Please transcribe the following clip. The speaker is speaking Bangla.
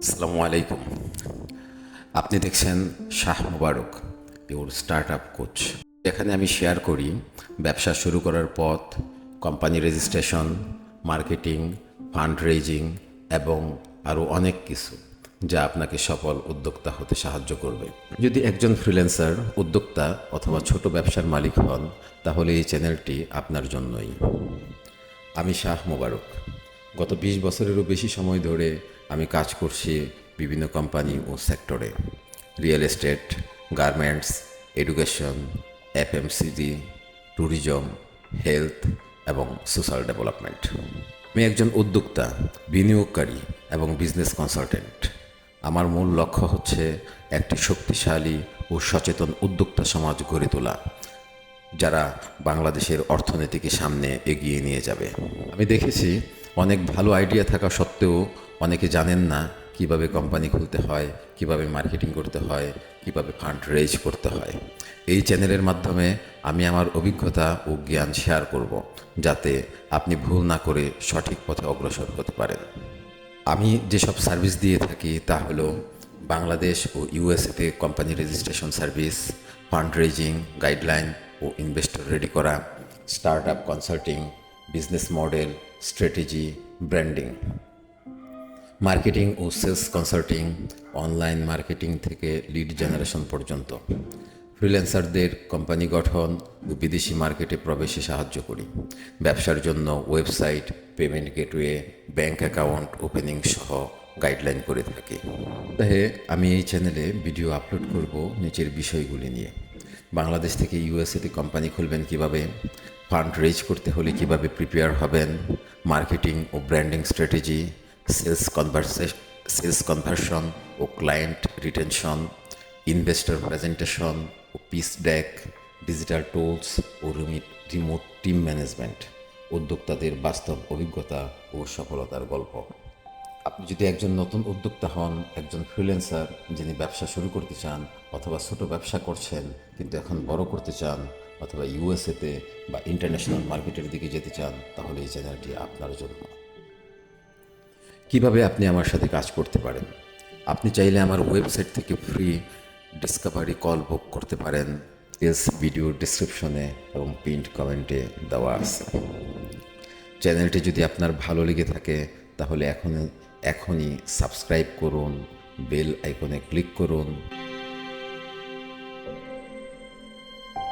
আসসালামু আলাইকুম। আপনি দেখছেন শাহ মুবারক, ইউর স্টার্ট আপ কোচ। এখানে আমি শেয়ার করি ব্যবসা শুরু করার পথ, company registration, marketing, fund raising এবং আরও অনেক কিছু যা আপনাকে সফল উদ্যোক্তা হতে সাহায্য করবে। যদি একজন ফ্রিল্যান্সার, উদ্যোক্তা অথবা ছোট ব্যবসার মালিক হন, তাহলে এই চ্যানেলটি আপনার জন্যই। আমি শাহ মোবারক। গত 20 বছরেরও বেশি সময় ধরে আমি কাজ করছি বিভিন্ন কোম্পানি ও সেক্টরে: real estate, garments, education, FMCG, tourism, health এবং সোশ্যাল ডেভেলপমেন্ট। আমি একজন উদ্যোক্তা, বিনিয়োগকারী এবং বিজনেস কনসালটেন্ট। আমার মূল লক্ষ্য হচ্ছে একটি শক্তিশালী ও সচেতন উদ্যোক্তা সমাজ গড়ে তোলা, যারা বাংলাদেশের অর্থনীতিকে সামনে এগিয়ে নিয়ে যাবে। আমি দেখেছি অনেক ভালো আইডিয়া থাকা সত্ত্বেও অনেকে জানেন না কিভাবে কোম্পানি খুলতে হয়, কিভাবে মার্কেটিং করতে হয়, কিভাবে ফান্ড রেজ করতে হয়। এই চ্যানেলের মাধ্যমে আমি আমার অভিজ্ঞতা ও জ্ঞান শেয়ার করব, যাতে আপনি ভুল না করে সঠিক পথে অগ্রসর হতে পারেন। আমি যেসব সার্ভিস দিয়ে থাকি তা হলো বাংলাদেশ ও ইউএসএতে company registration service, fund raising guideline ও ইনভেস্টর রেডি করা, start up consulting, business model, strategy, branding, marketing ও সেলস কনসাল্টিং, অনলাইন মার্কেটিং থেকে লিড জেনারেশন পর্যন্ত। ফ্রিল্যান্সারদের কোম্পানি গঠন ও বিদেশি মার্কেটে প্রবেশে সাহায্য করি। ব্যবসার জন্য website, payment gateway, bank account opening সহ গাইডলাইন করে থাকি। তাই আমি এই চ্যানেলে ভিডিও আপলোড করব নিচের বিষয়গুলি নিয়ে: বাংলাদেশ থেকে ইউএসএতে কোম্পানি খুলবেন কিভাবে, ফান্ড রেজ করতে হলে কিভাবে প্রিপেয়ার হবেন, মার্কেটিং ও ব্র্যান্ডিং স্ট্র্যাটেজি, সেলস কনভার্সন ও ক্লায়েন্ট রিটেনশন, ইনভেস্টর প্রেজেন্টেশন ও পিস ডেক, ডিজিটাল টুলস ও রিমোট টিম ম্যানেজমেন্ট, উদ্যোক্তাদের বাস্তব অভিজ্ঞতা ও সফলতার গল্প। আপনি যদি একজন নতুন উদ্যোক্তা হন, একজন ফ্রিল্যান্সার যিনি ব্যবসা শুরু করতে চান, অথবা ছোট ব্যবসা করছেন কিন্তু এখন বড় করতে চান, অথবা ইউএসএতে বা ইন্টারন্যাশনাল মার্কেটের দিকে যেতে চান, তাহলে এই চ্যানেলটি আপনার জন্য। কিভাবে আপনি আমার সাথে কাজ করতে পারেন? আপনি চাইলে আমার ওয়েবসাইট থেকে ফ্রি ডিসকাভারি কল বুক করতে পারেন। ভিডিও ডিসক্রিপশনে এবং পিন্ড কমেন্টে দেওয়া আছে। চ্যানেলটি যদি আপনার ভালো লেগে থাকে তাহলে এখনই সাবস্ক্রাইব করুন, বেল আইকনে ক্লিক করুন